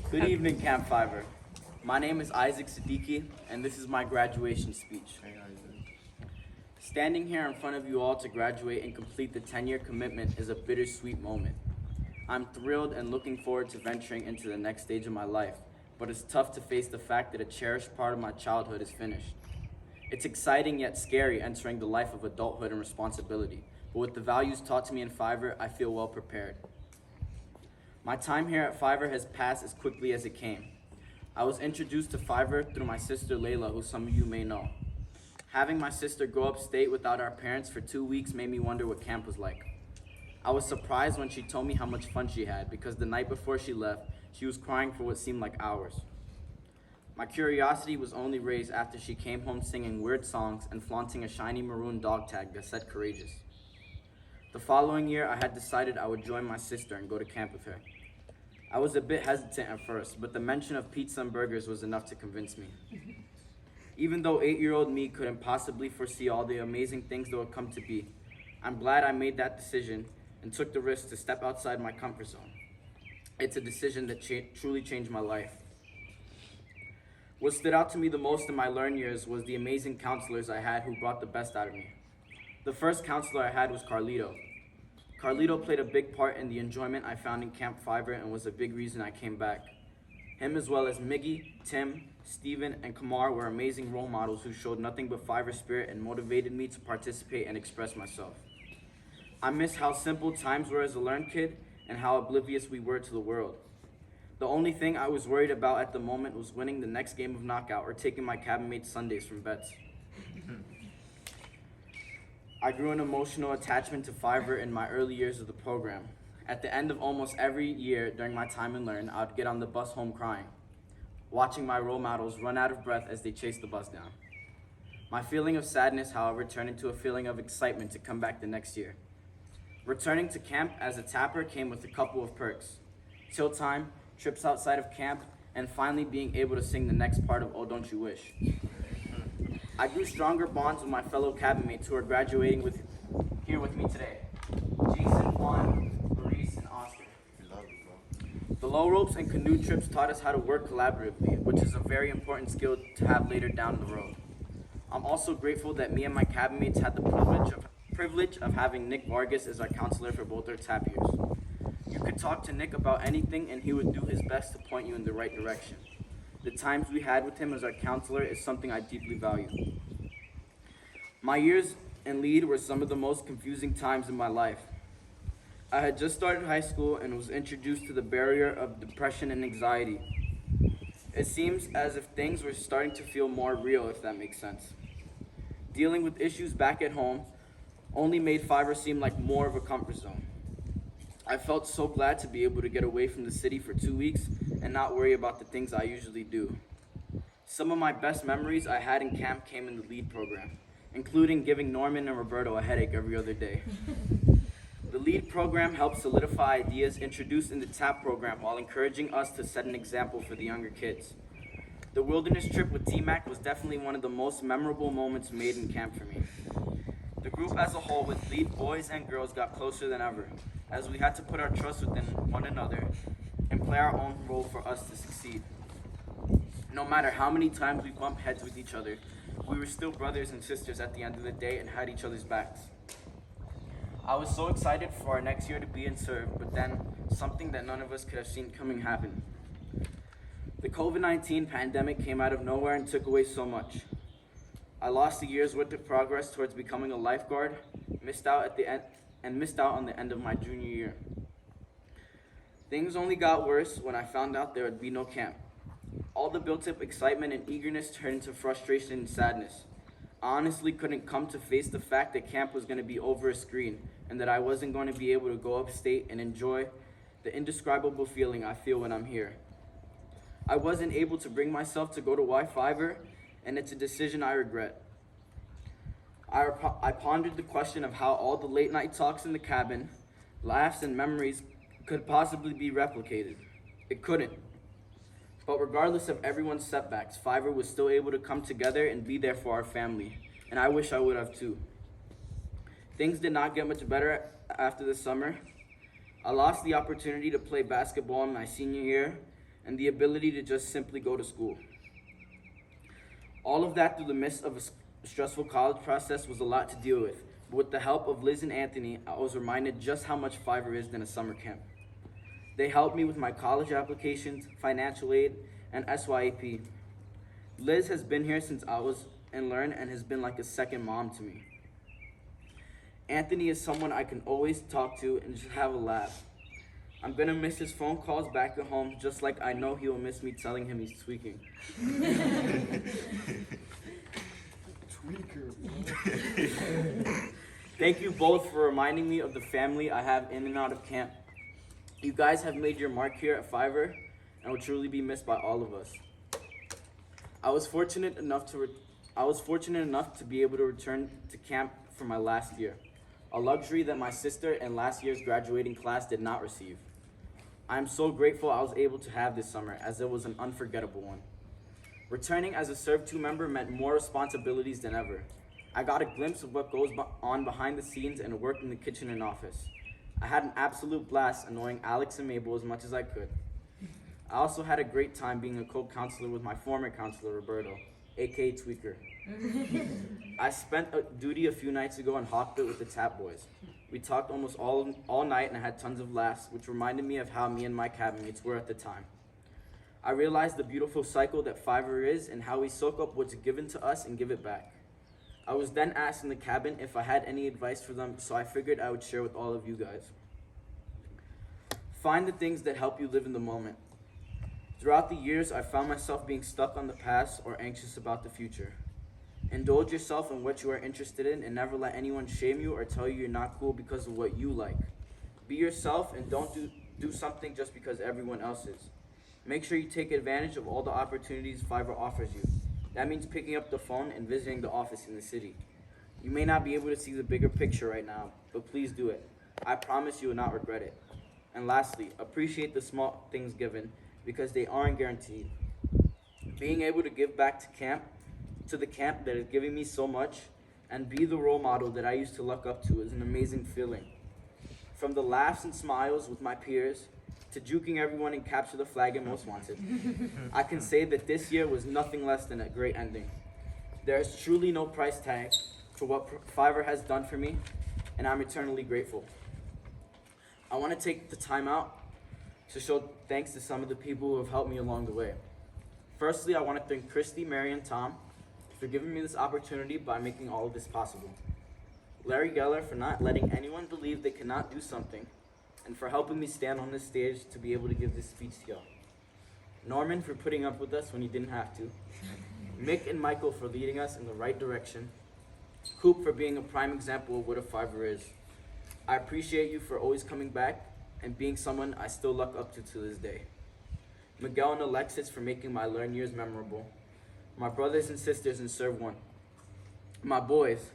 Good evening, Camp Fiver. My name is Isaac Sidiqui, and this is my graduation speech. Standing here in front of you all to graduate and complete the 10-year commitment is a bittersweet moment. I'm thrilled and looking forward to venturing into the next stage of my life, but it's tough to face the fact that a cherished part of my childhood is finished. It's exciting yet scary entering the life of adulthood and responsibility, but with the values taught to me in Fiver, I feel well prepared. My time here at Fiver has passed as quickly as it came. I was introduced to Fiver through my sister Layla, who some of you may know. Having my sister grow upstate without our parents for 2 weeks made me wonder what camp was like. I was surprised when she told me how much fun she had because the night before she left, she was crying for what seemed like hours. My curiosity was only raised after she came home singing weird songs and flaunting a shiny maroon dog tag that said courageous. The following year, I had decided I would join my sister and go to camp with her. I was a bit hesitant at first, but the mention of pizza and burgers was enough to convince me. Even though 8-year-old me couldn't possibly foresee all the amazing things that would come to be, I'm glad I made that decision and took the risk to step outside my comfort zone. It's a decision that truly changed my life. What stood out to me the most in my learn years was the amazing counselors I had who brought the best out of me. The first counselor I had was Carlito. Carlito played a big part in the enjoyment I found in Camp Fiver and was a big reason I came back. Him as well as Miggy, Tim, Steven, and Kamar were amazing role models who showed nothing but Fiver spirit and motivated me to participate and express myself. I miss how simple times were as a learned kid and how oblivious we were to the world. The only thing I was worried about at the moment was winning the next game of knockout or taking my cabin mates Sundays from bets. I grew an emotional attachment to Fiver in my early years of the program. At the end of almost every year during my time in Learn, I would get on the bus home crying, watching my role models run out of breath as they chased the bus down. My feeling of sadness, however, turned into a feeling of excitement to come back the next year. Returning to camp as a tapper came with a couple of perks: chill time, trips outside of camp, and finally being able to sing the next part of Oh Don't You Wish. I grew stronger bonds with my fellow cabin mates who are graduating here with me today. Jason, Juan, Maurice, and Oscar. The low ropes and canoe trips taught us how to work collaboratively, which is a very important skill to have later down the road. I'm also grateful that me and my cabin mates had the privilege of having Nick Vargas as our counselor for both our tap years. You could talk to Nick about anything and he would do his best to point you in the right direction. The times we had with him as our counselor is something I deeply value. My years in lead were some of the most confusing times in my life. I had just started high school and was introduced to the barrier of depression and anxiety. It seems as if things were starting to feel more real, if that makes sense. Dealing with issues back at home only made Fiver seem like more of a comfort zone. I felt so glad to be able to get away from the city for 2 weeks and not worry about the things I usually do. Some of my best memories I had in camp came in the lead program, including giving Norman and Roberto a headache every other day. The lead program helped solidify ideas introduced in the TAP program while encouraging us to set an example for the younger kids. The wilderness trip with T-Mac was definitely one of the most memorable moments made in camp for me. The group as a whole, with lead boys and girls, got closer than ever, as we had to put our trust within one another and play our own role for us to succeed. No matter how many times we bumped heads with each other, we were still brothers and sisters at the end of the day and had each other's backs. I was so excited for our next year to be in serve, but then something that none of us could have seen coming happened. The COVID-19 pandemic came out of nowhere and took away so much. I lost a year's worth of progress towards becoming a lifeguard, missed out on the end of my junior year. Things only got worse when I found out there would be no camp. All the built-up excitement and eagerness turned into frustration and sadness. I honestly couldn't come to face the fact that camp was going to be over a screen and that I wasn't going to be able to go upstate and enjoy the indescribable feeling I feel when I'm here. I wasn't able to bring myself to go to Y-Fiver, and it's a decision I regret. I pondered the question of how all the late night talks in the cabin, laughs, and memories could possibly be replicated. It couldn't. But regardless of everyone's setbacks, Fiver was still able to come together and be there for our family, and I wish I would have too. Things did not get much better after the summer. I lost the opportunity to play basketball in my senior year, and the ability to just simply go to school. All of that through the midst of a stressful college process was a lot to deal with, but with the help of Liz and Anthony, I was reminded just how much Fiverr is than a summer camp. They helped me with my college applications, financial aid, and SYAP. Liz has been here since I was in Learn and has been like a second mom to me. Anthony is someone I can always talk to and just have a laugh. I'm gonna miss his phone calls back at home, just like I know he will miss me telling him he's tweaking. Thank you both for reminding me of the family I have in and out of camp. You guys have made your mark here at Fiverr and will truly be missed by all of us. I was fortunate enough to be able to return to camp for my last year, a luxury that my sister and last year's graduating class did not receive. I am so grateful I was able to have this summer, as it was an unforgettable one. Returning as a Serve 2 member meant more responsibilities than ever. I got a glimpse of what goes on behind the scenes and worked in the kitchen and office. I had an absolute blast annoying Alex and Mabel as much as I could. I also had a great time being a co-counselor with my former counselor, Roberto, aka Tweaker. I spent a duty a few nights ago in Hawkbit with the Tap Boys. We talked almost all night and had tons of laughs, which reminded me of how me and my cabin mates were at the time. I realized the beautiful cycle that Fiverr is and how we soak up what's given to us and give it back. I was then asked in the cabin if I had any advice for them, so I figured I would share with all of you guys. Find the things that help you live in the moment. Throughout the years, I found myself being stuck on the past or anxious about the future. Indulge yourself in what you are interested in and never let anyone shame you or tell you you're not cool because of what you like. Be yourself and don't do something just because everyone else is. Make sure you take advantage of all the opportunities Fiverr offers you. That means picking up the phone and visiting the office in the city. You may not be able to see the bigger picture right now, but please do it. I promise you will not regret it. And lastly, appreciate the small things given because they aren't guaranteed. Being able to give back to the camp that is giving me so much and be the role model that I used to look up to is an amazing feeling. From the laughs and smiles with my peers, to juking everyone and capture the flag in Most Wanted. I can say that this year was nothing less than a great ending. There is truly no price tag for what Fiverr has done for me, and I'm eternally grateful. I want to take the time out to show thanks to some of the people who have helped me along the way. Firstly, I want to thank Christy, Mary, and Tom for giving me this opportunity by making all of this possible. Larry Geller for not letting anyone believe they cannot do something, and for helping me stand on this stage to be able to give this speech to y'all. Norman for putting up with us when he didn't have to. Mick and Michael for leading us in the right direction. Coop for being a prime example of what a Fiverr is. I appreciate you for always coming back and being someone I still look up to this day. Miguel and Alexis for making my Learn years memorable. My brothers and sisters in Serve 1. My boys,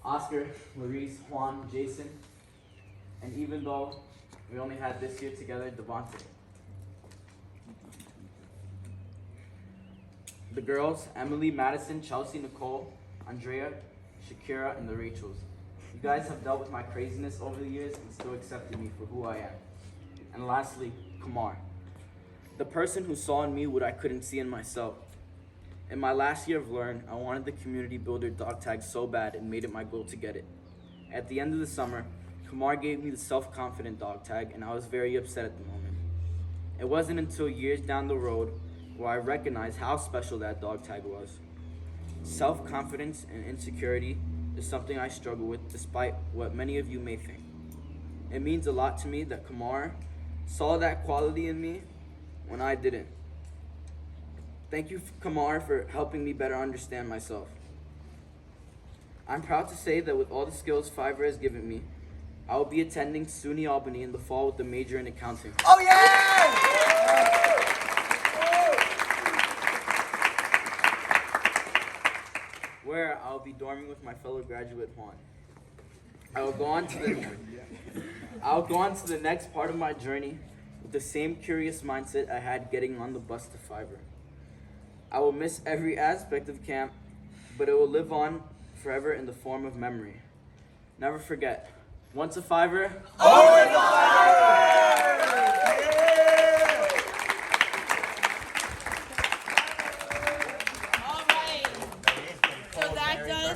Oscar, Maurice, Juan, Jason, and even though we only had this year together, Devontae. The girls, Emily, Madison, Chelsea, Nicole, Andrea, Shakira, and the Rachels. You guys have dealt with my craziness over the years and still accepted me for who I am. And lastly, Kamar, the person who saw in me what I couldn't see in myself. In my last year of Learn, I wanted the community builder dog tag so bad and made it my goal to get it. At the end of the summer, Kamar gave me the self-confident dog tag, and I was very upset at the moment. It wasn't until years down the road where I recognized how special that dog tag was. Self-confidence and insecurity is something I struggle with despite what many of you may think. It means a lot to me that Kamar saw that quality in me when I didn't. Thank you, Kamar, for helping me better understand myself. I'm proud to say that with all the skills Fiverr has given me, I will be attending SUNY Albany in the fall with a major in accounting. Oh yeah! Where I'll be dorming with my fellow graduate Juan. I'll go on to the next part of my journey with the same curious mindset I had getting on the bus to Fiverr. I will miss every aspect of camp, but it will live on forever in the form of memory. Never forget, once a Fiverr, always a Fiverr!